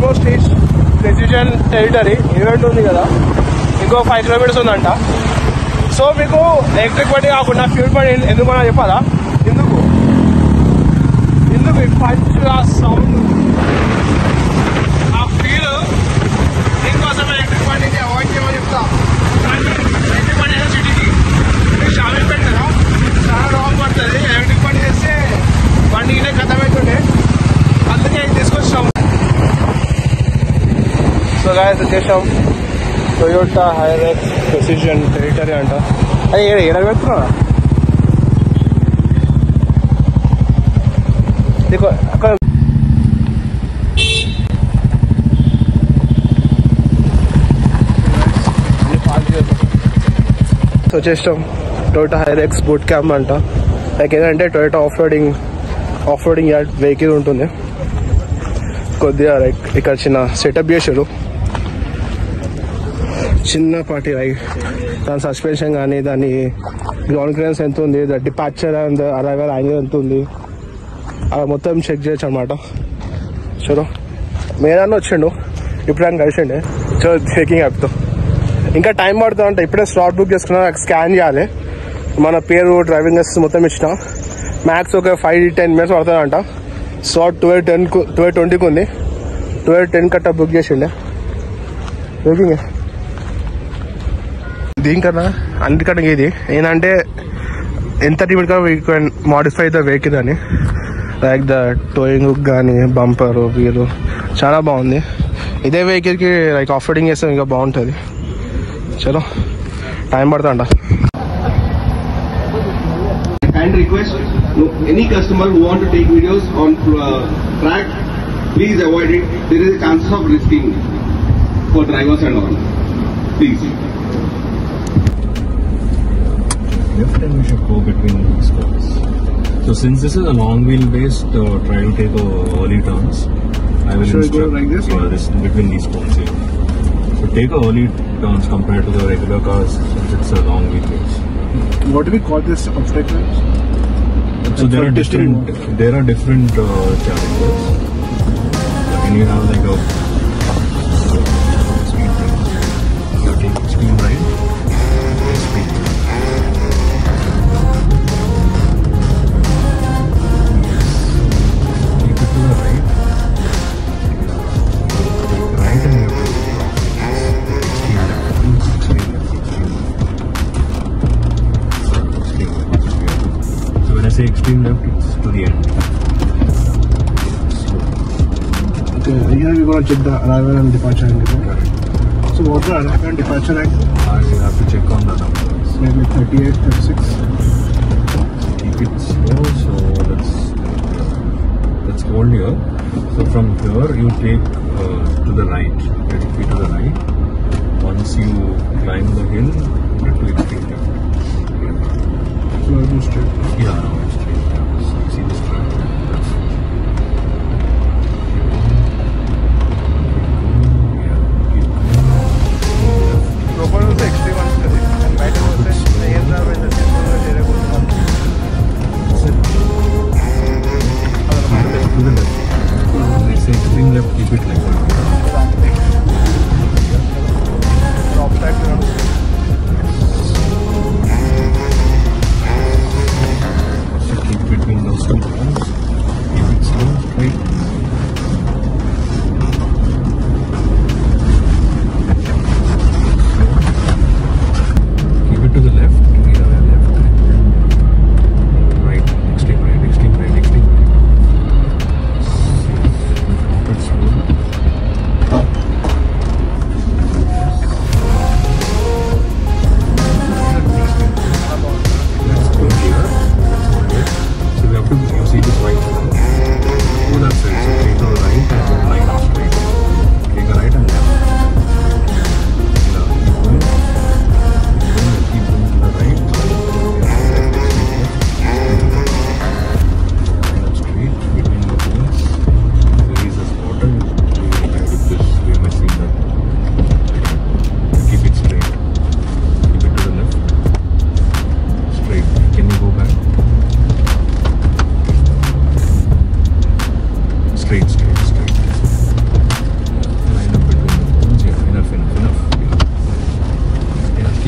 Almost reach president territory. Event ఉంది కదా, ఇంకో 5 కిలోమీటర్స్ ఉందంట. సో మీకు ఎలక్ట్రిక్ బండి కాకుండా ఫ్యూల్ బండి ఎందుకన్నా చెప్పాలా? ఎందుకు పంచ్ సౌండ్, ఆ ఫీల్, దీనికోసం ఎలక్ట్రిక్ బండిని అవాయిడ్ చేయమని చెప్తా. ఎలక్ట్రిక్ బండి అయితే సిటీకి షాపింగ్ పెట్టారా చాలా రాంగ్ పడుతుంది. ఎలక్ట్రిక్ బండి చేస్తే బండికి కథమవుతుండే, అందుకే తీసుకొచ్చాము. సో గాయస్ వచ్చేసాం టొయోటా హైరెక్స్ ప్రెసిషన్ టెరిటరీ అంట. అది ఏడ పెడుతున్నా అక్కడ వచ్చేసాం టొయోటా హైరెక్స్ బూట్ క్యాంప్ అంట. లైక్ ఏంటంటే Toyota off roading yard vehicle ఉంటుంది. కొద్దిగా లైక్ ఇక్కడ చిన్న సెటప్ చేశారు, చిన్నపాటి లైక్ దాని సస్పెన్షన్ కానీ, దాని గ్రౌండ్ క్లియరెన్స్ ఎంత ఉంది, డిపార్చర్ అండ్ అరైవల్ యాంగిల్ ఎంత ఉంది, అలా మొత్తం చెక్ చేయొచ్చు అనమాట. చలో మేదాన్ని వచ్చిండు, ఇప్పుడు ఆయన కలిసిండే. చలో చెకింగ్ యాప్తో ఇంకా టైం పడుతుంది అంట. ఇప్పుడే స్లాట్ బుక్ చేసుకున్నా, స్కాన్ చేయాలి, మన పేరు, డ్రైవింగ్ లైసెన్స్ మొత్తం ఇచ్చిన. మ్యాక్స్ ఒక 5-10 మినిట్స్ పడుతుందంట. స్లాట్ 12:20కి ఉంది. 12:10 కట్ట బుక్ చేసిండే. వెయిటింగ్ దీనికన్నా అందుకన్నా ఇది ఏంటంటే ఎంత లిమిట్ గా we can modify the vehicle అని, లైక్ ద టోయింగ్ హుక్ కానీ, బంపర్, వీలు చాలా బాగుంది. ఇదే వెహికల్కి లైక్ ఆఫ్ రోడింగ్ చేస్తే ఇంకా బాగుంటుంది. చలో time పడుతుంట. And request any customer who want to take videos on track, please avoid it. There is a chance of risking for drivers and all. Please. Left and we should go between these curves. So since this is a long wheel based, try to take early turns. I will Should we go like this? Yeah, this between these cones here. So take early turns compared to the regular cars since it's a long wheel base. What do we call this obstacles? So there are different challenges. When you have like a speed thing, you take extreme right, speed. Keep it to the right. Right and you extreme left. So when I say extreme left, it's to the end. Okay, here we're going to check the arrival and departure angle. Correct. So what's the arrival and departure angle? You have to check on the numbers. Maybe 38, 36. Keep it slow. So let's hold here. So from here you take to the right. Let it be to the right. Once you climb the hill, get to extreme left. So I'll go straight. Yeah, no, it's straight. So you see this track? That's it. Proper was the extreme one, and right was the same when the simple was there. That's it. To the left. Let's say extreme left, keep it like that.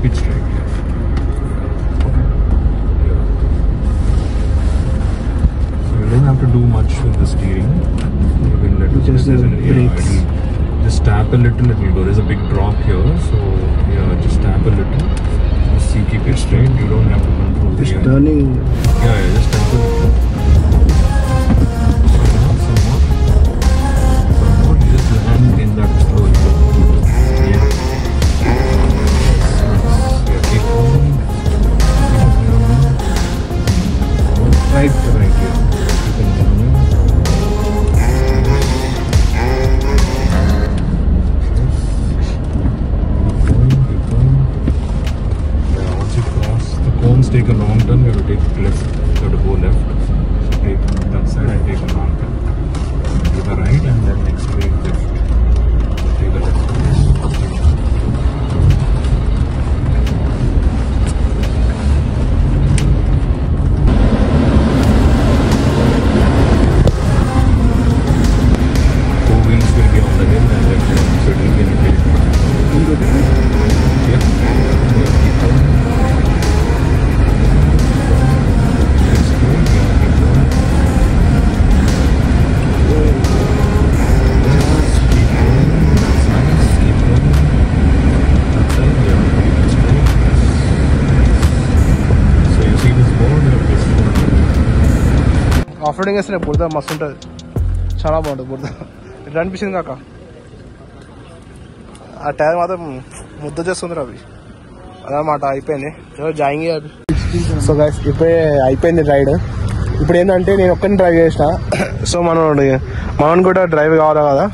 keep it straight. So you don't have to do much with the steering. You can let it Just the brakes. Just tap a little, it will go. There's a big drop here, so yeah, just tap a little. Just see, keep it straight. You don't have to control the Just gear. turning. Yeah, just tap a little. Some more. You just land in that hole. Yeah. Keep going. Right. Right here. You can continue. Keep going. Yeah, once you cross the cones, take a long turn. You have to take left. You have to go left. So take that side and take a long turn. To the right and then next way left. Take a left. Four wheels will be on the hill and left one, so it will be in a hill. Yeah. Keep going. Let's go. Yeah, keep going. Yes, keep going. That's nice. Keep going. That's it. Yeah, keep it straight. So you see this board, you have this board. Off roading వేస్తే బురద మస్తు ఉంటుంది, చాలా బాగుంటుంది బురద. ఎట్లా అనిపించింది కాక? ఆ టైర్ మాత్రం ముద్ద చేస్తుంది అవి. అదనమాట అయిపోయింది జాయింగ్. సో గైస్ ఇప్పుడే అయిపోయింది రైడ్. ఇప్పుడు ఏంటంటే నేను ఒక్కరిని డ్రైవ్ చేసిన, సో మనం కూడా డ్రైవ్ కావాలి కదా,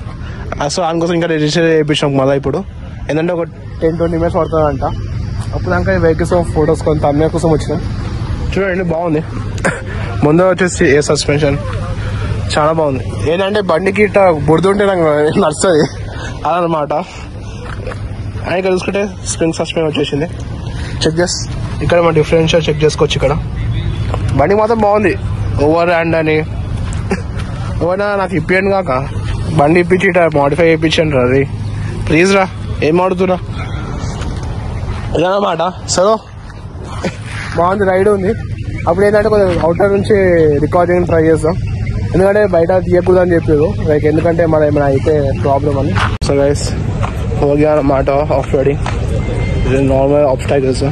సో దానికోసం ఇంకా రిజిస్టర్ చేయించాం మళ్ళీ. ఇప్పుడు ఏంటంటే ఒక 10-20 minutes పడుతుందంట. అప్పుడు దాకా వెహికల్స్ ఫొటోస్ కొంత అమ్మే కోసం వచ్చినాం. చూడండి బాగుంది. ముందు వచ్చేసి ఏ సస్పెన్షన్ చాలా బాగుంది. ఏంటంటే బండికి ఇట్లా బురదుంటే నాకు నడుస్తుంది అదనమాట. ఆయన ఇక్కడ చూసుకుంటే స్ప్రింగ్ సస్పెన్షన్ వచ్చేసింది. చెక్ చేసి ఇక్కడ మన డిఫరెన్షియల్ చెక్ చేసుకోవచ్చు. ఇక్కడ బండి మాత్రం బాగుంది. ఓవర్ హ్యాండ్ అని ఓవర్ నాకు ఇప్పియండి కాక, బండి ఇప్పించి ఇట్లా మాడిఫై చేయించండి రా. అది ప్లీజ్ రా, ఏం ఆడుతురా ఇదన్నమాట. సో బాగుంది, రైడ్ ఉంది. అప్పుడు ఏంటంటే కొంచెం అవుటర్ నుంచి రికార్డింగ్ ట్రై చేస్తాం, ఎందుకంటే బయట తీయకూడదు అని చెప్పారు, లైక్ ఎందుకంటే మన ఏమైనా అయితే ప్రాబ్లం అని. సో గైస్ ఓకే అన్నమాట ఆఫ్ రోడింగ్. ఇది నార్మల్ ఆబ్స్టాకిల్స్,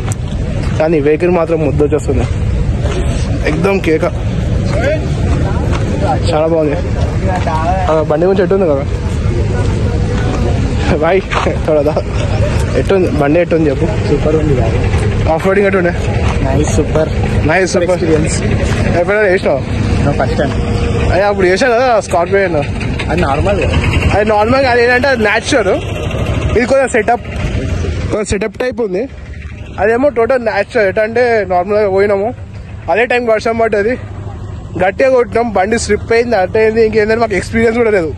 కానీ వెహికల్ మాత్రం ముద్ద వచ్చేస్తుంది, ఎక్దమ్ కేక. చాలా బాగుంది. బండి గురించి ఎట్టుంది కదా బాయ్ చూడదా? ఎట్టుంది బండి, ఎట్టుంది చెప్పు? సూపర్ ఉంది. ఆఫ్ రోడింగ్ ఎట్టుండే? Nice, super experience. ఎప్పుడైనా చేసినావు? First time. అదే అప్పుడు చేసాను కదా స్కార్పియో. అది నార్మల్, అది నార్మల్గా, అది ఏంటంటే అది న్యాచురల్. ఇది కొంచెం సెటప్ టైప్ ఉంది. అదేమో టోటల్ న్యాచురల్. ఎటంటే నార్మల్గా పోయినాము, అదే టైం వర్షం పడ్డది, గట్టిగా కొట్టినాం, బండి స్లిప్ అయింది, అట్ అయింది. ఇంకేంటంటే మాకు ఎక్స్పీరియన్స్ కూడా లేదు.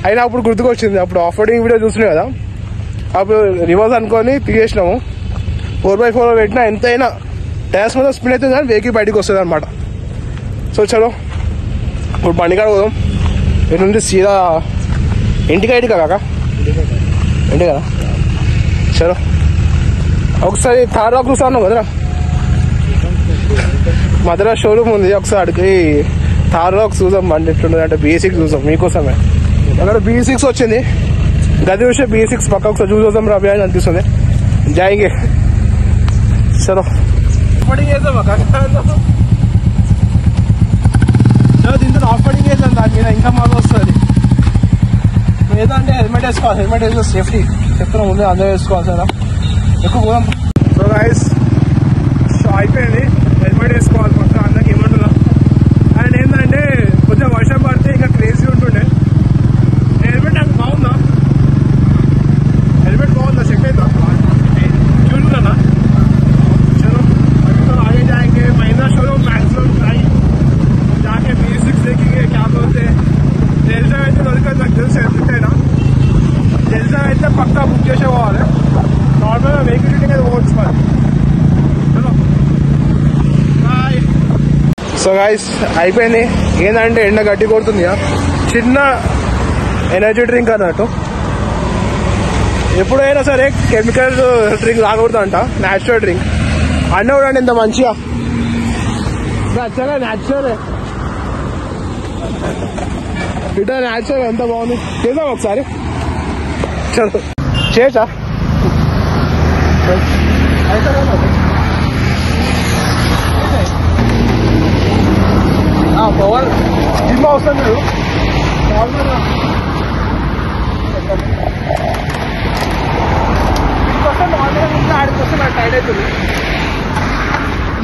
అయినా అప్పుడు గుర్తుకొచ్చింది, అప్పుడు ఆఫ్ రోడింగ్ వీడియో చూసినాం కదా, అప్పుడు రివర్స్ అనుకొని తీసేసినాము. 4x4 పెట్టినా ఎంతైనా టైర్స్ మొత్తం స్పిన్ అవుతుంది, కానీ వెహికల్ బయటకు వస్తుంది అనమాట. సో చలో ఇప్పుడు బండి కాడ పోదాం. ఇటు నుంచి సీదా ఇంటికి కాక ఇంటి కదా. చలో ఒకసారి థార్ రాక్ చూస్తాను కదరా, మధురా షోరూమ్ ఉంది, ఒకసారి అడిగి థార్ రాక్ చూద్దాం బండి ఎట్లుంటుంది అంటే. B6 చూద్దాం మీకోసమే. అక్కడ B6 వచ్చింది, గది చూసే B6 పక్క ఒకసారి చూద్దాం రవి అని అనిపిస్తుంది. జాయింగే చలో చేద్దాం దీంతో ఆఫ్ రోడింగ్ చేద్దాం. దాని మీద ఇంకా మాకు వస్తుంది. ఏదంటే హెల్మెట్ వేసుకోవాలి, హెల్మెట్ వేసుకో సేఫ్టీ చెప్తున్నా ముందు అందరూ వేసుకోవాలి సార్. ఎక్కువ పోదాం. సో గైస్ సో అయిపోయింది, హెల్మెట్ వేసుకోవాలి పక్క. అందరికి ఏమంటున్నా అండ్ ఏంటంటే కొంచెం వర్షం పడితే ఇంకా క్రేజీ ఉంటుండే. హెల్మెట్ నాకు బాగుందా? హెల్మెట్ బాగుందా? సెట్ అవుతా చూడుకున్నా. चलो अभी तो आगे जाएंगे, महिंद्रा शोरूम मैक्सिमम प्राइस जाके B6 देखेंगे क्या बोलते हैं. डेल्टा అయితే దొరకదు నాకు తెలిసి, ఎందుకైనా డెల్టా అయితే పక్కా బుక్ చేసే పోవాలి. నార్మల్గా వెహికల్ అయితే పోవచ్చు మరి. చలో బాయ్. సో గైస్ అయిపోయింది. ఏంటంటే ఎండ గట్టి కొడుతుంది, చిన్న ఎనర్జీ డ్రింక్ అన్నట్టు. ఎప్పుడైనా సరే కెమికల్ డ్రింక్ తాగకూడదంట, న్యాచురల్ డ్రింక్ అన్న కూడా ఇంత మంచిగా యాక్చువల్గా న్యాచురల్ ఇటా న్యాచురల్ ఎంత బాగుంది. చేద్దాం ఒకసారి, చలో చేయచ్చా? పవర్ జిమ్ అవసరం లేదు, ఆడికొస్తే నాకు టైడ్ అవుతుంది.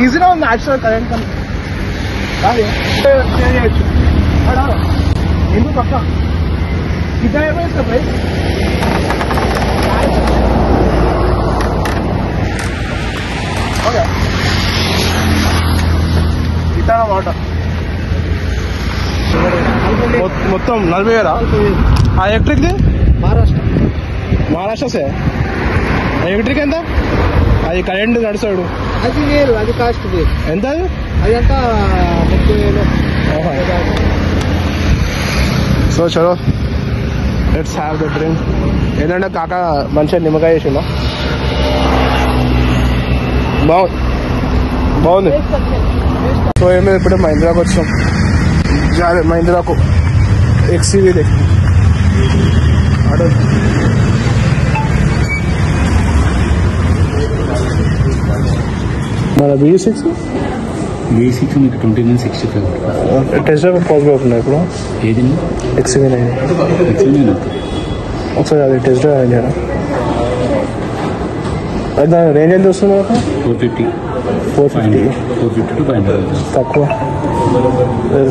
ఈజీగా ఉంది న్యాచురల్ కరెంట్ చేయొచ్చు. ఎందుకు పక్క ఇదే ఏమైనా ప్రైస్ ఓకే ఇతర మాట మొత్తం 40,000 ఆ ఎలక్ట్రిక్ది మహారాష్ట్ర సే ఎలక్ట్రిక్ ఎంత? అది కరెంట్ నడుస్తాడు, అది వేరు, అది కాస్ట్ వేరు. ఎంత అది? అదంతా 30,000. సో చలో లెట్స్ హ్యావ్ ద డ్రింక్. ఏంటంటే కాక మంచిగా నిమ్మకాయ చేసిందా, బాగుంది. సో ఏమో ఇప్పుడు మహీంద్రాకు వచ్చాం, మహీంద్రాకు XUV మన B6 మీకు 2965 టెస్ట్ డ్రైవ్ పాసిబుల్ అవుతున్నాయి ఇప్పుడు. ఏది XUV9 ఒకసారి అది టెస్ట్ డ్రైవ్ అయింది కదా. అది దాని రేంజ్ ఎంత వస్తుంది నాకు? 450 to 500 తక్కువ,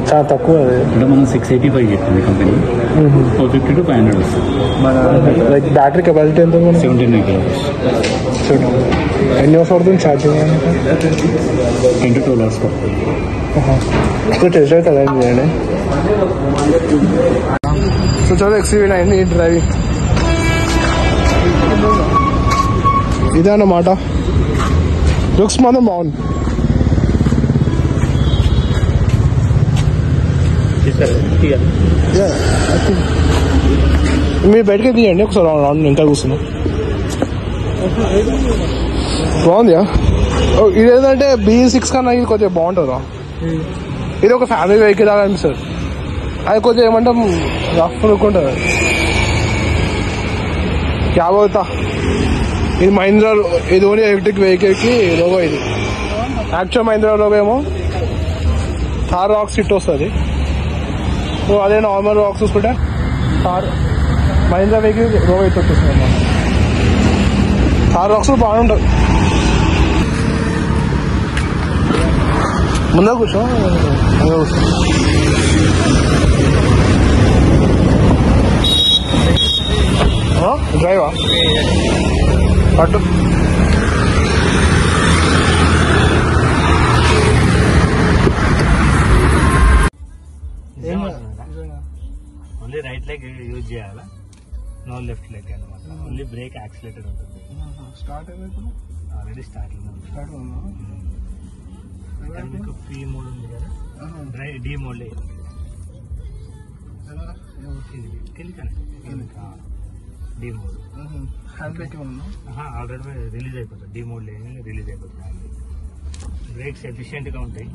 చాలా తక్కువ. అది అంటే మనం 685 చెప్పింది కంపెనీ, 450 to 500 వస్తుంది. లైక్ బ్యాటరీ కెపాసిటీ ఎంత? 79 kilometers. ఎన్ని అవర్స్ పడుతుంది ఛార్జింగ్? 10 to 12 hours పడుతుంది. టెస్ట్ డ్రైవ్ కదా చేయండి. సో చాలా XUV9 డ్రైవింగ్ ఇదే అన్నమాట. లుక్స్ మాత్రం బాగుంది. మీరు బయటకే తీయండి ఒకసారి, రౌండ్ ఇంకా కూర్చున్నాం. బాగుందియా? ఇది ఏంటంటే B6 కన్నా ఇది కొంచెం బాగుంటుందా? ఇది ఒక ఫ్యామిలీ వెహికల్ లాగా అనిపిస్తుంది, అది కొంచెం ఏమంటే రఫ్ లుక్ ఉంటుంది. క్యా బోల్తా, ఇది మహీంద్రా, ఇది ఓన్లీ ఎలక్ట్రిక్ వెహికల్ కి లోగో. ఇది యాక్చువల్ మహీంద్రా లోగో ఏమో థార్ రాక్స్ ఇట్ వస్తుంది. సో అదే నార్మల్ రాక్స్ చూసుకుంటే థార్ మహీంద్రా వెహికల్ లోగో ఇట్ వచ్చేస్తుంది అన్నమాట. థార్ రాక్స్ బాగుంటుంది. ముందే కూర్చో, డ్రైవా పట్టు. ఓన్లీ రైట్ లెగ్ యూజ్ చేయాలా, నో లెఫ్ట్ లెగ్ అనమాట. ఓన్లీ బ్రేక్ యాక్సిలేటర్ ఉంటుంది. స్టార్ట్ అయిపోతుంది, ఆల్రెడీ స్టార్ట్ మీకు పీ మోడ్ ఉంది కదా, D mode D mode already release అయిపోతుంది. డి మోడ్ రిలీజ్ అయిపోతుంది. బ్రేక్స్ ఎఫిషియెంట్గా ఉంటాయి.